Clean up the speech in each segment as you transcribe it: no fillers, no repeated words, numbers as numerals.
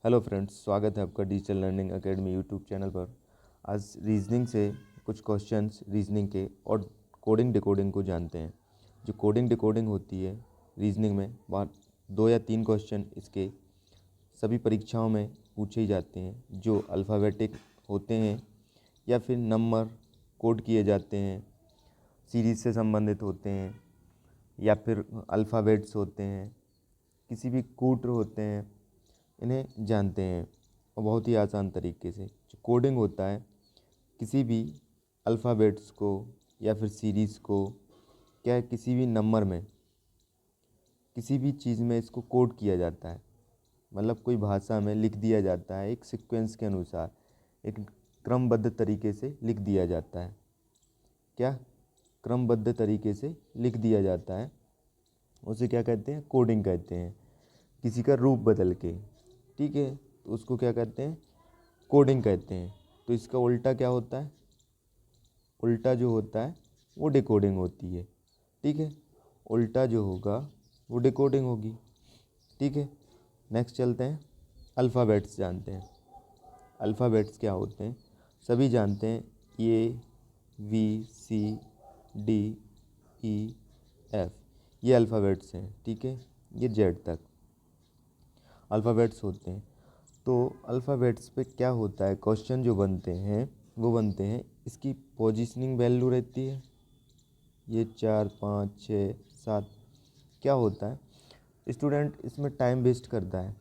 Hello friends, स्वागत है आपका digital learning academy YouTube channel पर। आज रीजनिंग से कुछ क्वेश्चंस रीजनिंग के और कोडिंग डिकोडिंग को जानते हैं। जो कोडिंग डिकोडिंग होती है रीजनिंग में, वहाँ 2 या 3 क्वेश्चन इसके सभी परीक्षाओं में पूछे ही जाते हैं, जो अल्फ़ाबेटिक होते हैं या फिर नंबर कोड किए जाते हैं, सीरीज से संबंधित होते हैं या फिर अल्फ़ाबेट्स होते हैं, किसी भी कूट होते हैं, इन्हें जानते हैं। और बहुत ही आसान तरीके से जो कोडिंग होता है, किसी भी अल्फ़ाबेट्स को या फिर सीरीज़ को क्या है, किसी भी नंबर में, किसी भी चीज़ में इसको कोड किया जाता है। मतलब कोई भाषा में लिख दिया जाता है, एक सीक्वेंस के अनुसार, एक क्रमबद्ध तरीके से लिख दिया जाता है। क्या क्रमबद्ध तरीके से लिख दिया जाता है, उसे क्या कहते हैं? कोडिंग कहते हैं। किसी का रूप बदल के, ठीक है, तो उसको क्या कहते हैं? कोडिंग कहते हैं। तो इसका उल्टा क्या होता है? उल्टा जो होता है वो डिकोडिंग होती है, ठीक है। उल्टा जो होगा वो डिकोडिंग होगी, ठीक है। नेक्स्ट चलते हैं, अल्फ़ाबेट्स जानते हैं। अल्फ़ाबेट्स क्या होते हैं? सभी जानते हैं, A V C D E F, ये अल्फ़ाबेट्स हैं, ठीक है। ये जेड तक अल्फ़ाबेट्स होते हैं। तो अल्फ़ाबेट्स पे क्या होता है, क्वेश्चन जो बनते हैं वो बनते हैं, इसकी पोजीशनिंग वैल्यू रहती है, ये 4 5 6 7। क्या होता है, स्टूडेंट इसमें टाइम वेस्ट करता है,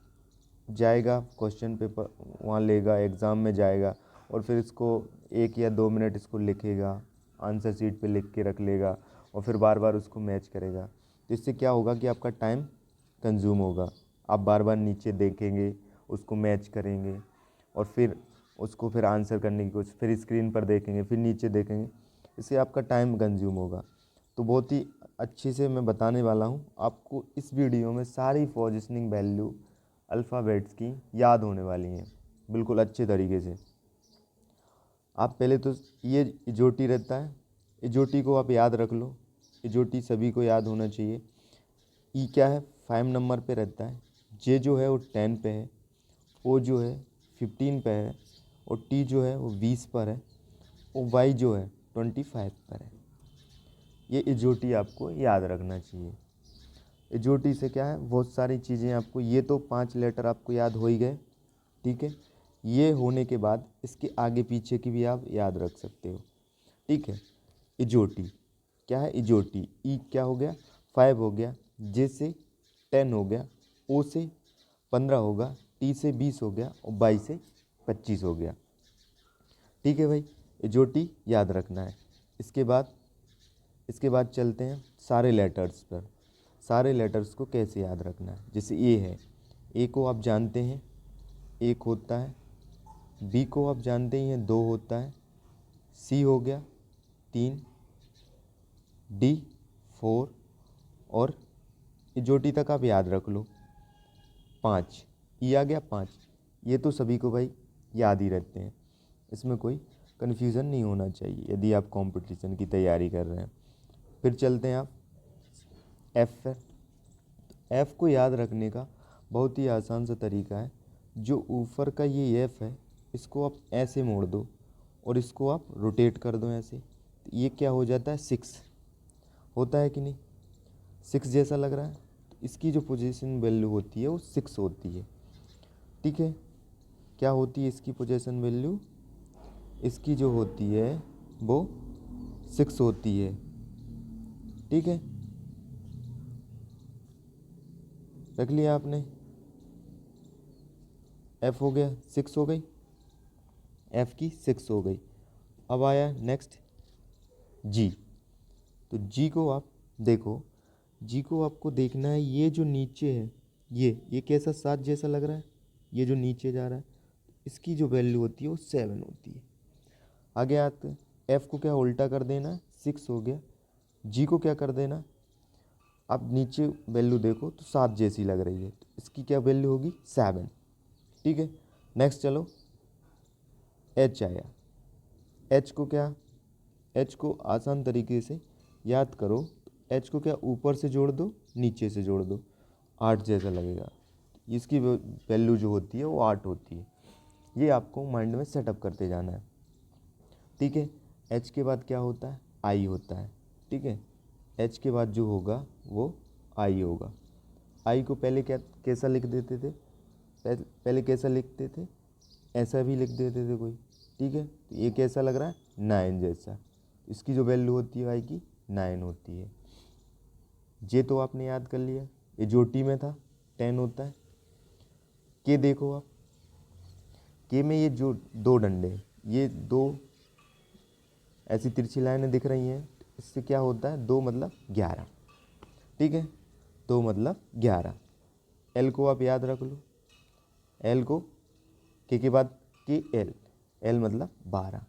जाएगा क्वेश्चन पेपर वहाँ लेगा, एग्ज़ाम में जाएगा और फिर इसको 1 या 2 मिनट इसको लिखेगा, आंसर शीट पे लिख के रख लेगा और फिर बार बार उसको मैच करेगा। तो इससे क्या होगा कि आपका टाइम कंज्यूम होगा। आप बार बार नीचे देखेंगे, उसको मैच करेंगे और फिर उसको फिर आंसर करने की कोशिश, फिर स्क्रीन पर देखेंगे, फिर नीचे देखेंगे, इससे आपका टाइम कंज्यूम होगा। तो बहुत ही अच्छे से मैं बताने वाला हूँ आपको इस वीडियो में, सारी पोजीशनिंग वैल्यू अल्फ़ाबेट्स की याद होने वाली हैं बिल्कुल अच्छे तरीके से। आप पहले तो ये इजोटी रहता है, इजोटी को आप याद रख लो, इजोटी सभी को याद होना चाहिए। ई क्या है, 5 नंबर पे रहता है, जे जो है वो 10 पे है, ओ जो है 15 पे है और टी जो है वो 20 पर है और वाई जो है 25 पर है। ये इजोटी आपको याद रखना चाहिए। इजोटी से क्या है, बहुत सारी चीज़ें आपको, ये तो 5 लेटर आपको याद हो ही गए, ठीक है। ये होने के बाद इसके आगे पीछे की भी आप याद रख सकते हो, ठीक है। इजोटी क्या है, इजोटी ई क्या हो गया, 5 हो गया, जे से 10 हो गया, ओ से 15 होगा, टी से 20 हो गया और बाई से 25 हो गया, ठीक है भाई। इजोटी याद रखना है। इसके बाद चलते हैं सारे लेटर्स पर। सारे लेटर्स को कैसे याद रखना है, जैसे ए है, ए को आप जानते हैं 1 होता है, बी को आप जानते ही हैं 2 होता है, सी हो गया 3, डी 4 और इजोटी तक आप याद रख लो 5, ई आ गया 5। ये तो सभी को भाई याद ही रहते हैं, इसमें कोई कन्फ्यूज़न नहीं होना चाहिए यदि आप कंपटीशन की तैयारी कर रहे हैं। फिर चलते हैं आप एफ़ पर। एफ़ को याद रखने का बहुत ही आसान सा तरीका है, जो ऊपर का ये एफ़ है इसको आप ऐसे मोड़ दो और इसको आप रोटेट कर दो ऐसे, तो ये क्या हो जाता है, 6 होता है कि नहीं, 6 जैसा लग रहा है। तो इसकी जो पोजीशन वैल्यू होती है वो 6 होती है, ठीक है। क्या होती है इसकी पोजीशन वैल्यू, इसकी जो होती है वो 6 होती है, ठीक है। रख लिया आपने, एफ़ हो गया 6 हो गई, एफ़ की 6 हो गई। अब आया नेक्स्ट जी। तो जी को आप देखो, जी को आपको देखना है, ये जो नीचे है ये कैसा 7 जैसा लग रहा है, ये जो नीचे जा रहा है, इसकी जो वैल्यू होती है वो 7 होती है। आगे आते हैं, एफ़ को क्या उल्टा कर देना, 6 हो गया। जी को क्या कर देना, आप नीचे वैल्यू देखो तो 7 जैसी लग रही है, तो इसकी क्या वैल्यू होगी, 7, ठीक है। नेक्स्ट चलो, एच आया। एच को क्या, एच को आसान तरीके से याद करो, एच को क्या ऊपर से जोड़ दो, नीचे से जोड़ दो, 8 जैसा लगेगा। इसकी वैल्यू जो होती है वो 8 होती है। ये आपको माइंड में सेटअप करते जाना है, ठीक है। एच के बाद क्या होता है, आई होता है, ठीक है। एच के बाद जो होगा वो आई होगा। आई को पहले क्या कैसा लिख देते थे, पहले कैसा लिखते थे, ऐसा भी लिख देते थे कोई, ठीक है। तो ये कैसा लग रहा है, 9 जैसा। इसकी जो वैल्यू होती है आई की 9 होती है। जे तो आपने याद कर लिया, ये जो टी में था 10 होता है। के देखो आप, के में ये जो दो डंडे, ये दो ऐसी तिरछी लाइनें दिख रही हैं, इससे क्या होता है, 2 मतलब 11, ठीक है। 2 मतलब 11। एल को आप याद रख लो, एल को के बाद के एल, एल मतलब 12।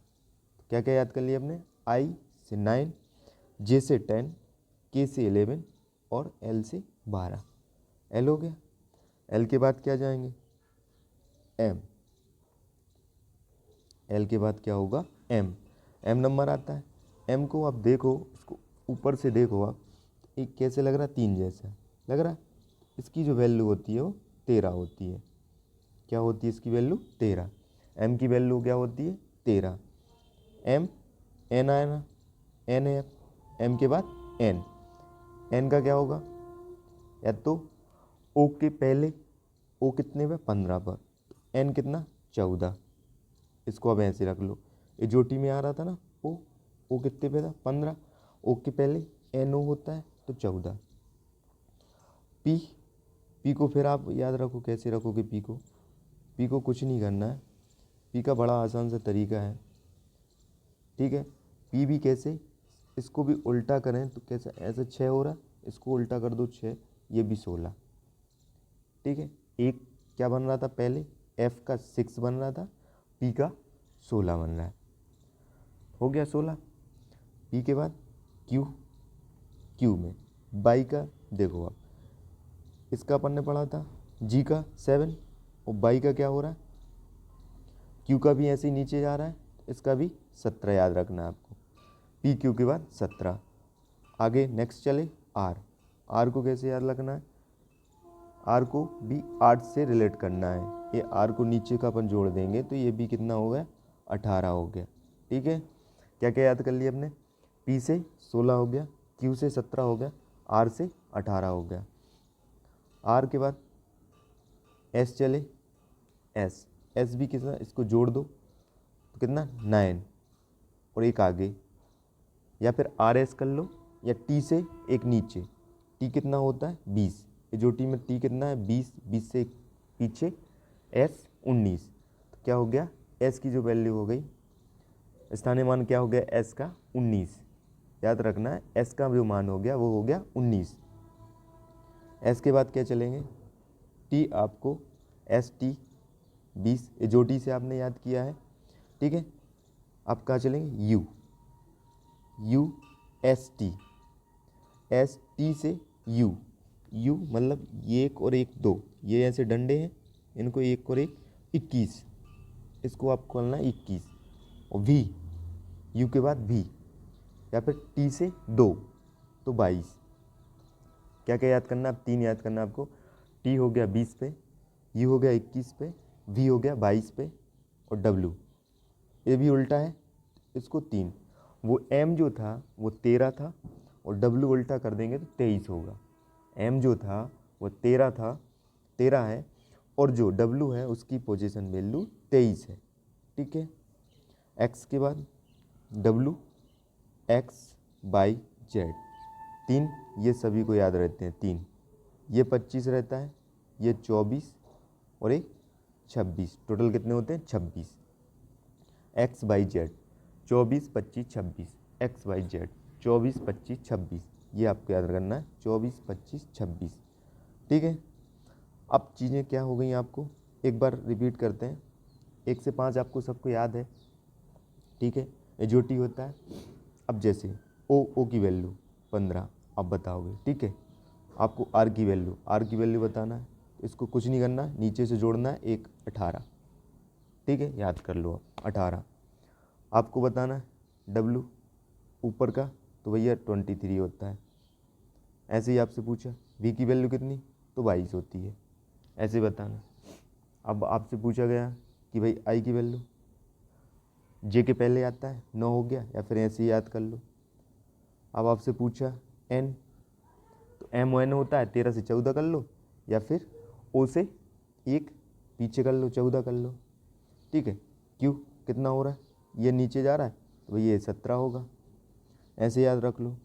क्या क्या याद कर लिया आपने, आई से 9, जे से 10, के से 11 और एल से 12। एल हो गया। एल के बाद क्या जाएंगे, एम। एल के बाद क्या होगा, एम। एम नंबर आता है। एम को आप देखो, इसको ऊपर से देखो आप, एक कैसे लग रहा है, 3 जैसा लग रहा है। इसकी जो वैल्यू होती है वो 13 होती है। क्या होती है इसकी वैल्यू, 13। एम की वैल्यू क्या होती है, 13। एम, एन आया ना, एन है। एम के बाद एन, एन का क्या होगा, या तो ओ के पहले, ओ कितने पे, 15 पर, एन कितना, 14। इसको अब ऐसे रख लो, ये जो टी में आ रहा था ना ओ कितने पे था, 15। ओ के पहले एन ओ होता है तो 14। पी, पी को फिर आप याद रखो, कैसे रखोगे पी को, पी को कुछ नहीं करना है, पी का बड़ा आसान सा तरीका है, ठीक है। पी भी कैसे, इसको भी उल्टा करें तो कैसे, ऐसे 6 हो रहा है, इसको उल्टा कर दो 6, ये भी 16, ठीक है। एक क्या बन रहा था पहले, एफ का 6 बन रहा था, पी का 16 बन रहा है, हो गया 16। पी के बाद क्यू, क्यू में बाई का देखो आप, इसका अपन ने पढ़ा था जी का 7, और बाई का क्या हो रहा है, क्यू का भी ऐसे ही नीचे जा रहा है, इसका भी 17 याद रखना है आपको। पी क्यू के बाद 17। आगे नेक्स्ट चले आर, आर को कैसे याद रखना है, आर को भी 8 से रिलेट करना है। ये आर को नीचे का अपन जोड़ देंगे तो ये भी कितना हो गया, 18 हो गया, ठीक है। क्या क्या याद कर लिया अपने, पी से 16 हो गया, क्यू से 17 हो गया, आर से 18 हो गया। आर के बाद एस चले, एस, एस भी कितना, इसको जोड़ दो तो कितना, 9 और एक आगे, या फिर आर एस कर लो, या टी से एक नीचे, टी कितना होता है 20, ये जो टी में टी कितना है 20, 20 से एक पीछे एस 19। तो क्या हो गया, एस की जो वैल्यू हो गई, स्थानीय मान क्या हो गया, एस का 19। याद रखना है, एस का जो मान हो गया वो हो गया 19। एस के बाद क्या चलेंगे, टी आपको एस टी 20, ये जो टी से आपने याद किया है, ठीक है। आप कहाँ चलेंगे, you, U S T, S T से यू, यू मतलब ये एक और एक 2, ये ऐसे डंडे हैं, इनको एक और एक 21, इसको आपको करना है 21। और वी, यू के बाद वी, या फिर टी से 2 तो 22। क्या क्या याद करना है, अब 3 याद करना है आपको, टी हो गया 20 पे, यू हो गया 21 पे, वी हो गया 22 पे, और डब्ल्यू ये भी उल्टा है, इसको 3। वो एम जो था वो 13 था, और डब्ल्यू उल्टा कर देंगे तो 23 होगा। एम जो था वो 13 था, 13 है, और जो डब्ल्यू है उसकी पोजीशन वैल्यू 23 है, ठीक है। एक्स के बाद डब्ल्यू, एक्स बाई जेड, 3, ये सभी को याद रहते हैं 3, ये 25 रहता है, ये 24 और एक 26, टोटल कितने होते हैं 26। X by Z 24 25 26, x by Z 24 25 26, ये आपको याद करना है 24 25 26, ठीक है। अब चीज़ें क्या हो गई आपको, एक बार रिपीट करते हैं, 1 से 5 आपको सबको याद है, ठीक है। ये जो टी होता है, अब जैसे ओ की वैल्यू 15 आप बताओगे, ठीक है। आपको आर की वैल्यू बताना है, इसको कुछ नहीं करना, नीचे से जोड़ना है, 1 18, ठीक है, याद कर लो आप 18। आपको बताना है डब्ल्यू ऊपर का, तो भैया 23 होता है। ऐसे ही आपसे पूछा वी की वैल्यू कितनी, तो 22 होती है, ऐसे बताना। अब आपसे पूछा गया कि भाई आई की वैल्यू जे के पहले आता है 9 हो गया, या फिर ऐसे ही याद कर लो। अब आपसे पूछा एन, तो एम ओ एन होता है 13 से 14 कर लो, या फिर ओ से 1 पीछे कर लो 14 कर लो। ठीक है, क्यू कितना हो रहा है, ये नीचे जा रहा है तो ये 17 होगा, ऐसे याद रख लो।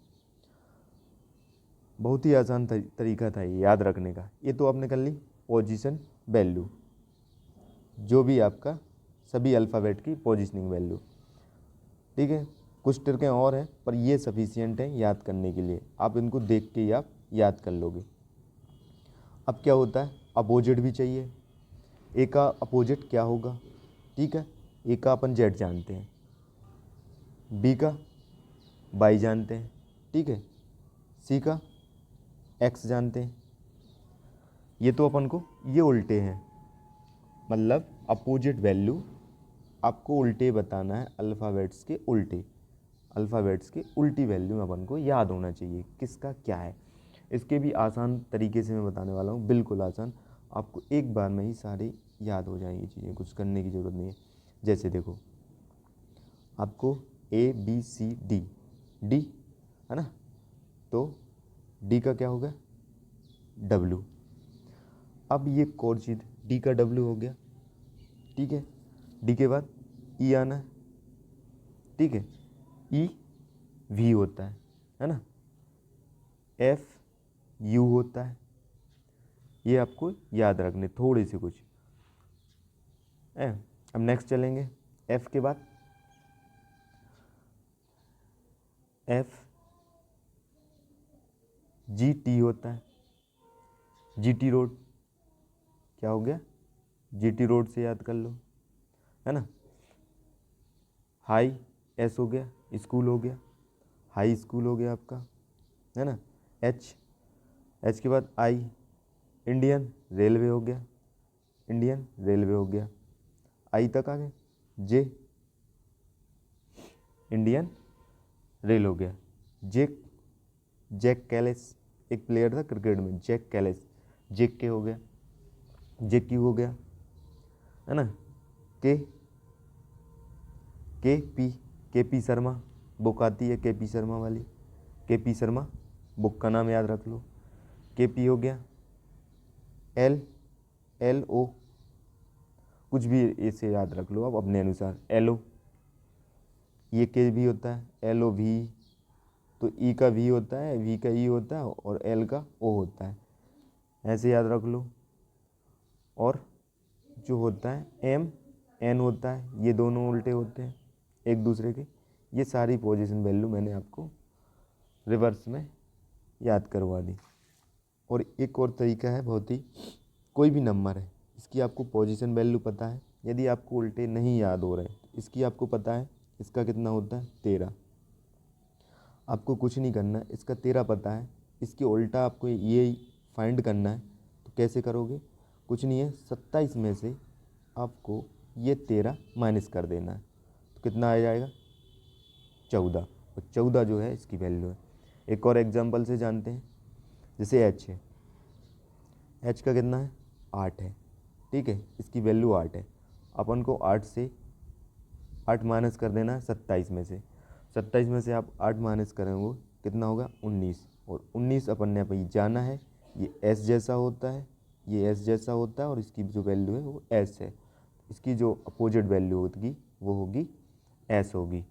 बहुत ही आसान तरीका था ये याद रखने का। ये तो आपने कर ली पोजीशन वैल्यू, जो भी आपका सभी अल्फ़ाबेट की पोजीशनिंग वैल्यू। ठीक है, कुछ ट्रिकें और हैं पर ये सफिशियंट है याद करने के लिए, आप इनको देख के ही आप याद कर लोगे। अब क्या होता है, अपोजिट भी चाहिए। ए का अपोजिट क्या होगा? ठीक है, ए का अपन जेड जानते हैं, बी का वाई जानते हैं, ठीक है, सी का एक्स जानते हैं। ये तो अपन को ये उल्टे हैं, मतलब अपोजिट वैल्यू आपको उल्टे बताना है, अल्फ़ाबेट्स के उल्टे, अल्फ़ाबेट्स की उल्टी वैल्यू अपन को याद होना चाहिए किसका क्या है। इसके भी आसान तरीके से मैं बताने वाला हूँ, बिल्कुल आसान, आपको एक बार में ही सारी याद हो जाएंगी चीज़ें, कुछ करने की ज़रूरत नहीं है। जैसे देखो, आपको A B C D, D है ना, तो डी का क्या होगा? डब्लू। अब ये कोड चीज़, डी का डब्लू हो गया, ठीक है। डी के बाद ई आना है, ठीक है, ई वी होता है ना, एफ यू होता है। ये आपको याद रखने थोड़े से कुछ है। अब नेक्स्ट चलेंगे, एफ के बाद एफ जी टी होता है, जी टी रोड क्या हो गया? जी टी रोड से याद कर लो, है ना। हाई एस हो गया, स्कूल हो गया, हाई स्कूल हो गया आपका, है ना। एच, एच के बाद आई, इंडियन रेलवे हो गया, इंडियन रेलवे हो गया, आई तक आ गए। जे, इंडियन रेल हो गया। जेक, जैक कैलिस एक प्लेयर था क्रिकेट में, जैक कैलिस, जेक के हो गया, जेक क्यू हो गया, है ना। के पी शर्मा बुक आती है, के पी शर्मा वाली, के पी शर्मा बुक का नाम याद रख लो। के पी हो गया। एल, एल ओ कुछ भी इसे याद रख लो आप अपने अनुसार। एल ओ, ये के भी होता है, एल ओ वी, तो ई का वी होता है, वी का ई होता है, और एल का ओ होता है, ऐसे याद रख लो। और जो होता है एम एन होता है, ये दोनों उल्टे होते हैं एक दूसरे के। ये सारी पोजीशन वैल्यू मैंने आपको रिवर्स में याद करवा दी। और एक और तरीका है बहुत ही, कोई भी नंबर है इसकी आपको पोजीशन वैल्यू पता है, यदि आपको उल्टे नहीं याद हो रहे तो इसकी आपको पता है इसका कितना होता है 13। आपको कुछ नहीं करना है, इसका 13 पता है, इसकी उल्टा आपको ये फाइंड करना है। तो कैसे करोगे? कुछ नहीं है, 27 में से आपको ये 13 माइनस कर देना है, तो कितना आ जाएगा? 14। और 14 जो है इसकी वैल्यू है। एक और एग्जांपल से जानते हैं, जैसे एच है, एच का कितना है? 8 है, ठीक है, इसकी वैल्यू 8 है। अपन को 8 से 8 माइनस कर देना है 27 में से। 27 में से आप 8 माइनस करेंगे कितना होगा? 19। और 19 अपन ने अभी जाना है, ये एस जैसा होता है, ये एस जैसा होता है, और इसकी जो वैल्यू है वो एस है। इसकी जो अपोजिट वैल्यू होगी वो होगी एस होगी।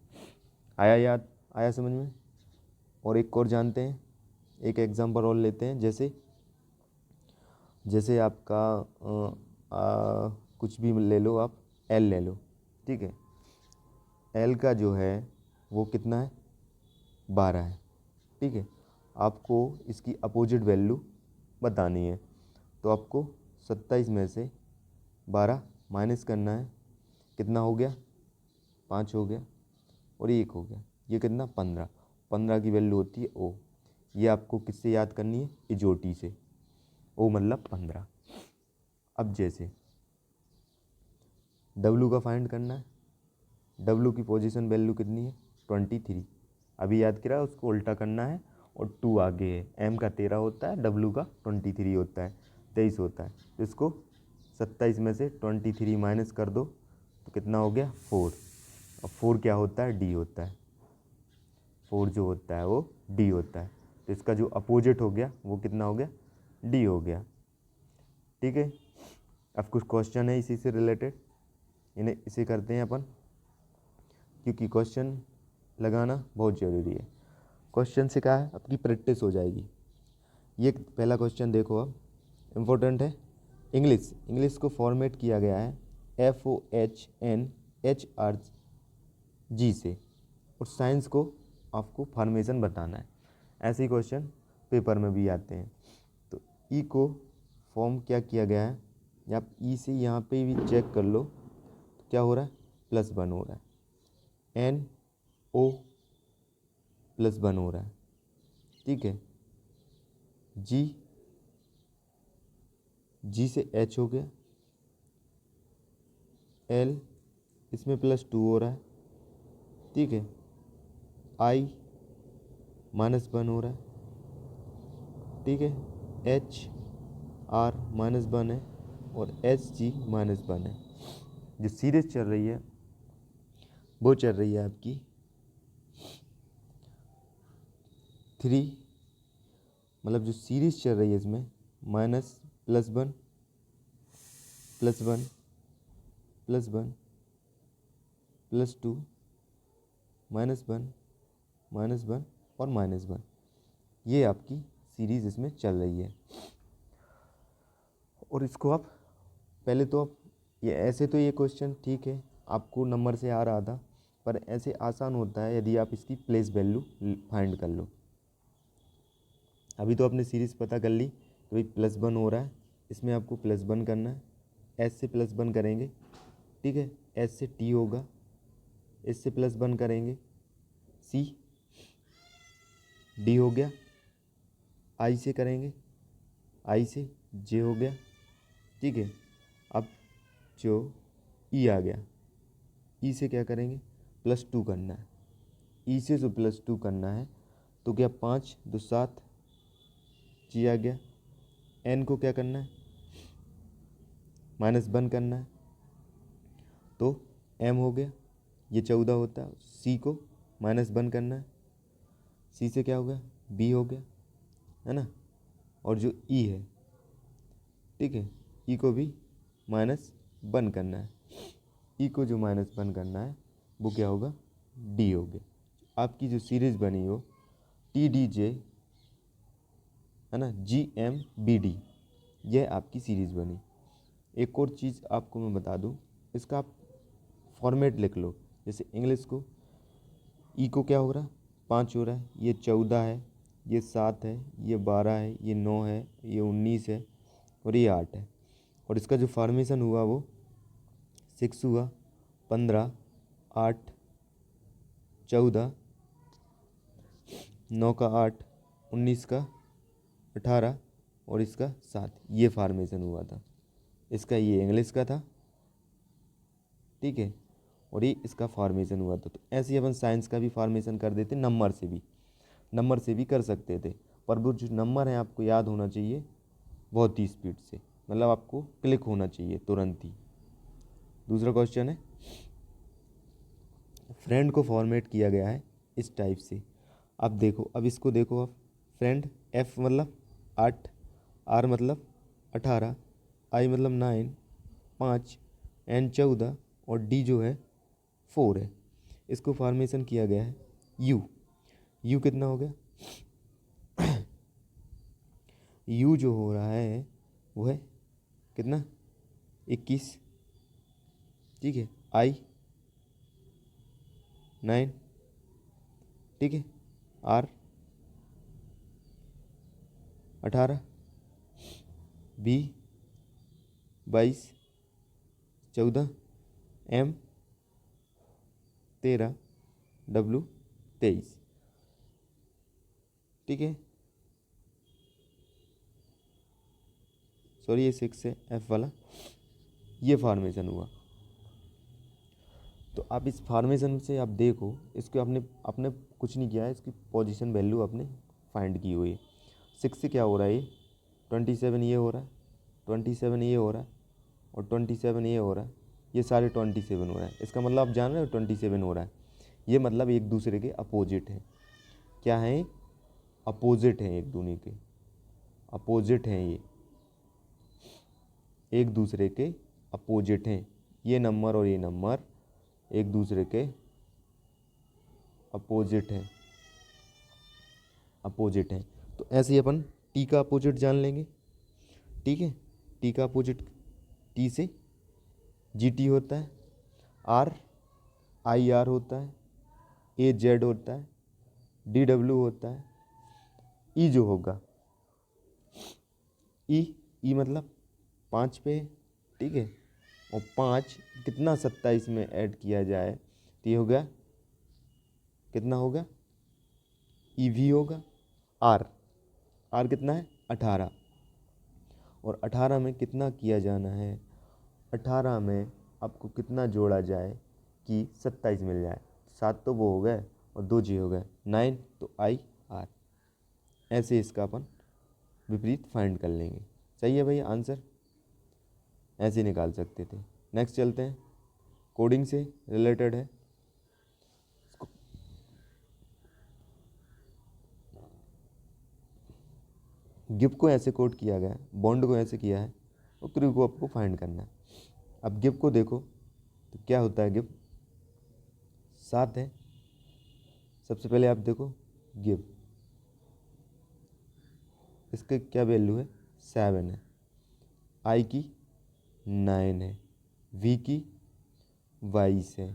आया याद? आया समझ में? और एक और जानते हैं, एक एग्जांपल और लेते हैं। जैसे जैसे आपका कुछ भी ले लो आप, एल ले लो, ठीक है। एल का जो है वो कितना है? 12 है, ठीक है। आपको इसकी अपोजिट वैल्यू बतानी है, तो आपको 27 में से 12 माइनस करना है, कितना हो गया? 5 हो गया, और 1 हो गया, ये कितना? 15। 15 की वैल्यू होती है ओ। ये आपको किससे याद करनी है? इजोटी से। ओ मतलब 15। अब जैसे डब्लू का फाइंड करना है, डब्लू की पोजीशन वैल्यू कितनी है? 23। अभी याद करा, उसको उल्टा करना है, और 2 आगे है। एम का 13 होता है, डब्लू का 23 होता है। 23 होता है। तो इसको 27 में से 23 माइनस कर दो तो कितना हो गया 4। और 4 क्या होता है, डी होता है। 4 जो होता है वो डी होता है। तो इसका जो अपोजिट हो गया वो कितना हो गया, डी हो गया। ठीक है, अब कुछ क्वेश्चन है इसी से रिलेटेड, इन्हें इसे करते हैं अपन, क्योंकि क्वेश्चन लगाना बहुत ज़रूरी है। क्वेश्चन से क्या है, आपकी प्रैक्टिस हो जाएगी। ये पहला क्वेश्चन देखो, अब इम्पोर्टेंट है। इंग्लिश को फॉर्मेट किया गया है FOHNHRG से, और साइंस को आपको फॉर्मेशन बताना है। ऐसे ही क्वेश्चन पेपर में भी आते हैं। तो ई को फॉर्म क्या किया गया है, या आप ई से यहाँ पे भी चेक कर लो, तो क्या हो रहा है, +1 हो रहा है। NO +1 हो रहा है। ठीक है, जी से H हो गया, L इसमें +2 हो रहा है। ठीक है, I -1 हो रहा है। ठीक है, HR -1 है, और HG -1 है। जो सीरीज चल रही है वो चल रही है आपकी 3, मतलब जो सीरीज चल रही है इसमें -+1 +1 +1 +2 -1 -1 और -1, ये आपकी सीरीज इसमें चल रही है। और इसको आप पहले तो आप ये ऐसे, तो ये क्वेश्चन ठीक है आपको नंबर से आ रहा था, पर ऐसे आसान होता है यदि आप इसकी प्लेस वैल्यू फाइंड कर लो। अभी तो आपने सीरीज़ पता कर ली तो भाई +1 हो रहा है, इसमें आपको +1 करना है। एस से +1 करेंगे, ठीक है, एस से टी होगा, इससे +1 करेंगे, सी डी हो गया, आई से करेंगे, आई से जे हो गया। ठीक है, अब जो ई आ गया, ई से क्या करेंगे, +2 करना है। ई से जो +2 करना है तो क्या 5 2 7 जी आ गया। एन को क्या करना है, -1 करना है, तो एम हो गया, ये 14 होता है। सी को -1 करना है, सी से क्या हो गया, बी हो गया, है ना। और जो ई है, ठीक है, ई को भी -1 करना है। ई को जो -1 करना है वो क्या होगा, डी हो गया। आपकी जो सीरीज़ बनी हो TDJ, है ना, GMBD, यह आपकी सीरीज़ बनी। एक और चीज़ आपको मैं बता दूं, इसका आप फॉर्मेट लिख लो। जैसे इंग्लिश को ई को क्या हो रहा है, 5 हो रहा है, ये 14 है, ये 7 है, ये 12 है, ये 9 है, ये 19 है, और ये 8 है। और इसका जो फॉर्मेशन हुआ वो 6 हुआ, 15, 8, 14, 9 का 8, 19 का 18, और इसका 7, ये फार्मेशन हुआ था। इसका ये इंग्लिश का था, ठीक है, और ये इसका फार्मेशन हुआ था। तो ऐसे ही अपन साइंस का भी फार्मेशन कर देते, नंबर से भी कर सकते थे, पर वो जो नंबर है आपको याद होना चाहिए बहुत ही स्पीड से, मतलब आपको क्लिक होना चाहिए तुरंत ही। दूसरा क्वेश्चन है, फ्रेंड को फॉर्मेट किया गया है इस टाइप से। अब देखो, अब इसको देखो, अब फ्रेंड F मतलब 8, R मतलब 18, I मतलब 9, 5, N 14, और D जो है 4 है। इसको फॉर्मेशन किया गया है U कितना हो गया, U जो हो रहा है वो है कितना, 21, ठीक है, I 9, ठीक है, R 18, B 22, 14, M 13, W 23, ठीक है, सॉरी ये 6 है F वाला, ये फार्मेशन हुआ। तो आप इस फार्मेशन से आप देखो, इसको आपने कुछ नहीं किया है, इसकी पोजीशन वैल्यू आपने फाइंड की हुई है। 6 से क्या हो रहा है, ये 27 ये हो रहा है, 27 ये हो रहा है और 27 ये हो रहा है, ये सारे 27 हो रहा है। इसका मतलब आप जान रहे हो 27 हो रहा है, ये मतलब एक दूसरे के अपोजिट हैं। क्या हैं? अपोजिट हैं, एक दूसरे के अपोजिट हैं, ये एक दूसरे के अपोजिट हैं। ये नंबर और ये नंबर एक दूसरे के अपोजिट हैं, अपोजिट हैं। तो ऐसे ही अपन टी का अपोजिट जान लेंगे, ठीक है। टी का अपोजिट, टी से जी टी होता है, आर आई आर होता है, ए जेड होता है, डी डब्ल्यू होता है, ई जो होगा ई मतलब 5 पे, ठीक है। और 5 कितना 27 में ऐड किया जाए तो ये हो गया, कितना होगा? ई वी होगा। आर आर कितना है? 18। और 18 में कितना किया जाना है? 18 में आपको कितना जोड़ा जाए कि 27 मिल जाए? 7 तो वो हो गए और 2 जी हो गए, 9 तो आई आर। ऐसे इसका अपन विपरीत फाइंड कर लेंगे। सही है भैया, आंसर ऐसे निकाल सकते थे। नेक्स्ट चलते हैं, कोडिंग से रिलेटेड है। गिव को ऐसे कोड किया गया है, बॉन्ड को ऐसे किया है और क्रू को आपको फाइंड करना है। अब गिव को देखो तो क्या होता है, गिव 7 है। सबसे पहले आप देखो गिव, इसके क्या वैल्यू है? 7 है। आई की 9 है, वी की 22 है,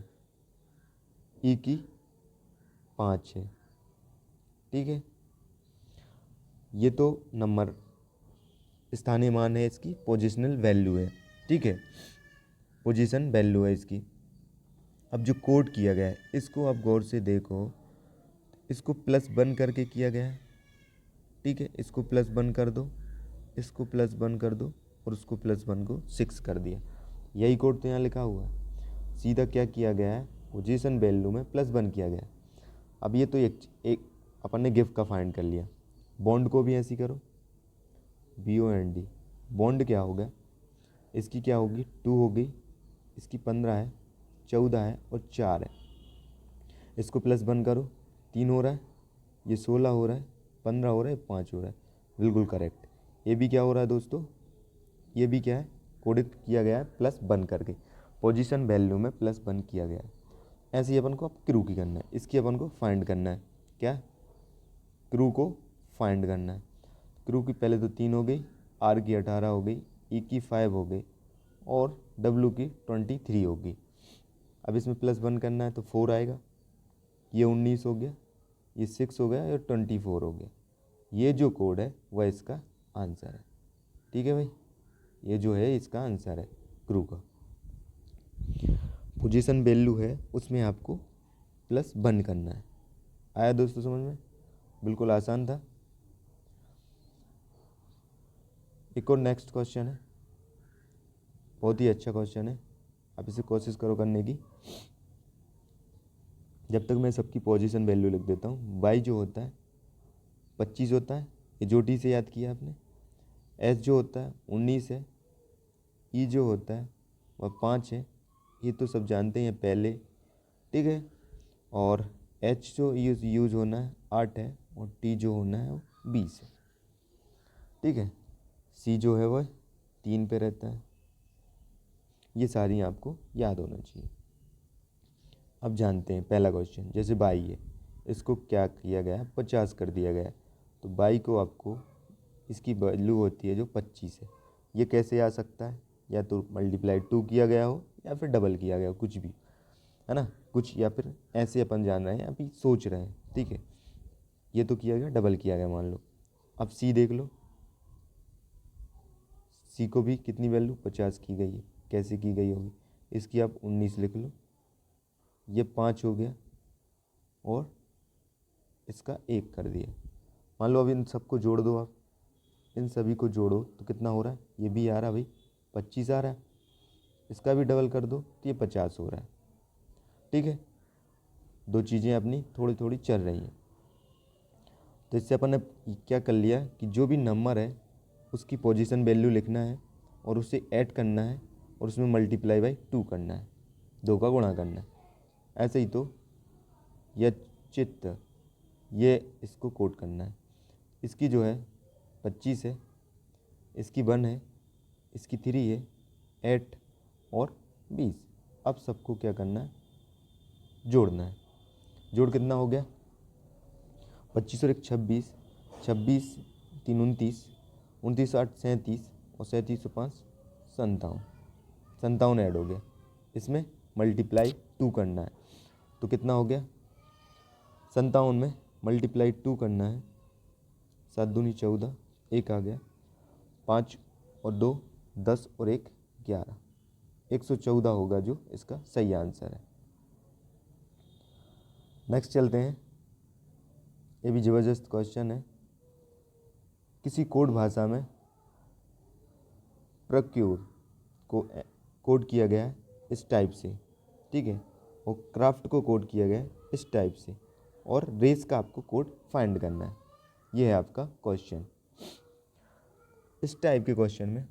ई की 5 है, ठीक है। ये तो नंबर स्थानीय मान है, इसकी पोजिशनल वैल्यू है, ठीक है। पोजीशन वैल्यू है इसकी। अब जो कोड किया गया है इसको आप गौर से देखो, इसको +1 करके किया गया है, ठीक है। इसको +1 कर दो, इसको +1 कर दो और उसको +1 को 6 कर दिया। यही कोड तो यहाँ लिखा हुआ है। सीधा क्या किया गया है? पोजीशन वैल्यू में +1 किया गया। अब ये तो एक अपन ने गिव का फाइंड कर लिया। बॉन्ड को भी ऐसी करो, BOND। बॉन्ड क्या होगा? इसकी क्या होगी? 2 हो गई, इसकी 15 है, 14 है और 4 है। इसको +1 करो, 3 हो रहा है, ये 16 हो रहा है, 15 हो रहा है, 5 हो रहा है। बिल्कुल करेक्ट। ये भी क्या हो रहा है दोस्तों? ये भी क्या है? कोडित किया गया है +1 करके, पोजीशन वैल्यू में +1 किया गया है। ऐसे ही अपन को अब क्रू की करना है, इसकी अपन को फाइंड करना है। क्या? क्रू को फाइंड करना है। क्रू की पहले तो 3 हो गई, आर की 18 हो गई, ई की 5 हो गई और डब्ल्यू की 23 हो गई। अब इसमें +1 करना है तो 4 आएगा, ये 19 हो गया, ये 6 हो गया और 24 हो गया। ये जो कोड है वह इसका आंसर है, ठीक है भाई। ये जो है इसका आंसर है क्रू का। पोजीशन वैल्यू है उसमें आपको +1 करना है। आया दोस्तों समझ में? बिल्कुल आसान था। एक और नेक्स्ट क्वेश्चन है, बहुत ही अच्छा क्वेश्चन है, आप इसे कोशिश करो करने की। जब तक मैं सबकी पोजीशन वैल्यू लिख देता हूँ। वाई जो होता है 25 होता है, ये जो टी से याद किया आपने। एस जो होता है 19 है, ई जो होता है वह 5 है, ये तो सब जानते हैं पहले, ठीक है। और एच जो यूज होना है 8 है और टी जो होना है वो 20 है, ठीक है। सी जो है वह 3 पे रहता है। ये सारी आपको याद होना चाहिए। अब जानते हैं पहला क्वेश्चन, जैसे बाई है, इसको क्या किया गया? 50 कर दिया गया। तो बाई को आपको इसकी वैल्यू होती है जो 25 है। ये कैसे आ सकता है? या तो ×2 किया गया हो या फिर डबल किया गया हो, कुछ भी है ना, कुछ, या फिर ऐसे अपन जान रहे हैं, अभी सोच रहे हैं, ठीक है। ये तो किया गया, डबल किया गया मान लो। अब सी देख लो, सी को भी कितनी वैल्यू? 50 की गई है। कैसे की गई होगी? इसकी आप 19 लिख लो, ये 5 हो गया और इसका 1 कर दिया। मान लो अब इन सबको जोड़ दो, आप इन सभी को जोड़ो तो कितना हो रहा है? ये भी आ रहा है भाई, 25 आ रहा है। इसका भी डबल कर दो तो ये 50 हो रहा है, ठीक है। दो चीज़ें अपनी थोड़ी थोड़ी चल रही हैं। तो इससे अपन ने क्या कर लिया कि जो भी नंबर है उसकी पोजीशन वैल्यू लिखना है और उसे ऐड करना है और उसमें मल्टीप्लाई बाई 2 करना है, 2 का गुणा करना है। ऐसे ही तो यचित, ये इसको कोड करना है। इसकी जो है 25 है, इसकी 1 है, इसकी 3 है, 8 और 20। अब सबको क्या करना है, जोड़ना है। जोड़ कितना हो गया, 25 और 1 26, 26 3 29, 29 8 37 और 37 और 5 57, 57 ऐड हो गया। इसमें मल्टीप्लाई 2 करना है, तो कितना हो गया, 57 में मल्टीप्लाई 2 करना है, 7 दूनी 14, 1 आ गया, 5 और 2 10 और 1 11, 114 होगा जो इसका सही आंसर है। नेक्स्ट चलते हैं, ये भी ज़बरदस्त क्वेश्चन है। किसी कोड भाषा में प्रोक्योर को कोड किया गया है इस टाइप से, ठीक है, और क्राफ्ट को कोड किया गया है इस टाइप से, और रेस का आपको कोड फाइंड करना है। ये है आपका क्वेश्चन। इस टाइप के क्वेश्चन में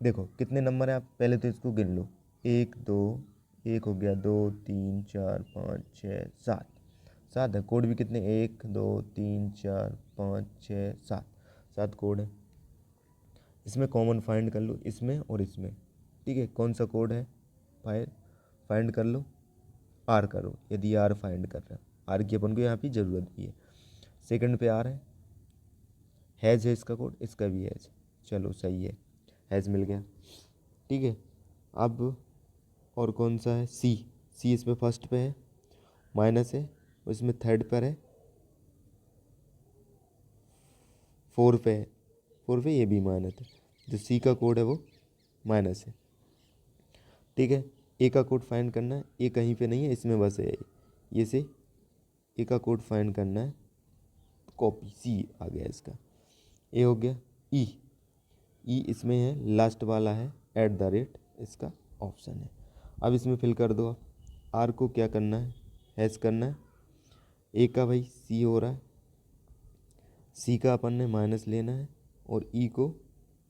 देखो कितने नंबर है, आप पहले तो इसको गिन लो, 1 2, 1 हो गया, 2 3 4 5 6 7, 7 है। कोड भी कितने, 1 2 3 4 5 6 7, 7 कोड है। इसमें कॉमन फाइंड कर लो, इसमें और इसमें, ठीक है। कौन सा कोड है, फाइंड कर लो, आर करो, यदि आर फाइंड कर रहा है, आर की अपन को यहाँ पे ज़रूरत भी है। सेकंड पे आर है, हैज़ है इसका कोड, इसका भी हैज़, चलो सही है, हैज़ मिल गया, ठीक है। अब और कौन सा है, सी, सी इसमें फर्स्ट पे है, माइनस है, इसमें थर्ड पर है, 4 पे है, 4 पे ये भी माइनस है, जो सी का कोड है वो माइनस है, ठीक है। ए का कोड फाइंड करना है, ए कहीं पे नहीं है, इसमें बस है, ये से ए का कोड फाइंड करना है, कॉपी, सी आ गया इसका, ए हो गया। ई, ई इसमें है, लास्ट वाला है, @ इसका ऑप्शन है। अब इसमें फिल कर दो आप। आर को क्या करना है, हैश करना है, ए का भाई सी हो रहा है, सी का अपन ने माइनस लेना है और ई को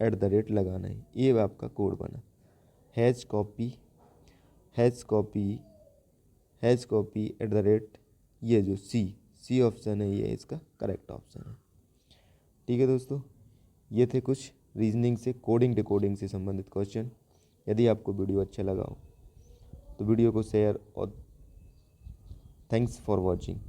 @ लगाना है, ये आपका कोड बना। Hash copy, hash copy, hash copy @ ये जो सी ऑप्शन है, ये इसका करेक्ट ऑप्शन है, ठीक है दोस्तों। ये थे कुछ रीजनिंग से, कोडिंग डिकोडिंग से संबंधित क्वेश्चन। यदि आपको वीडियो अच्छा लगा हो तो वीडियो को शेयर, और थैंक्स फॉर वॉचिंग।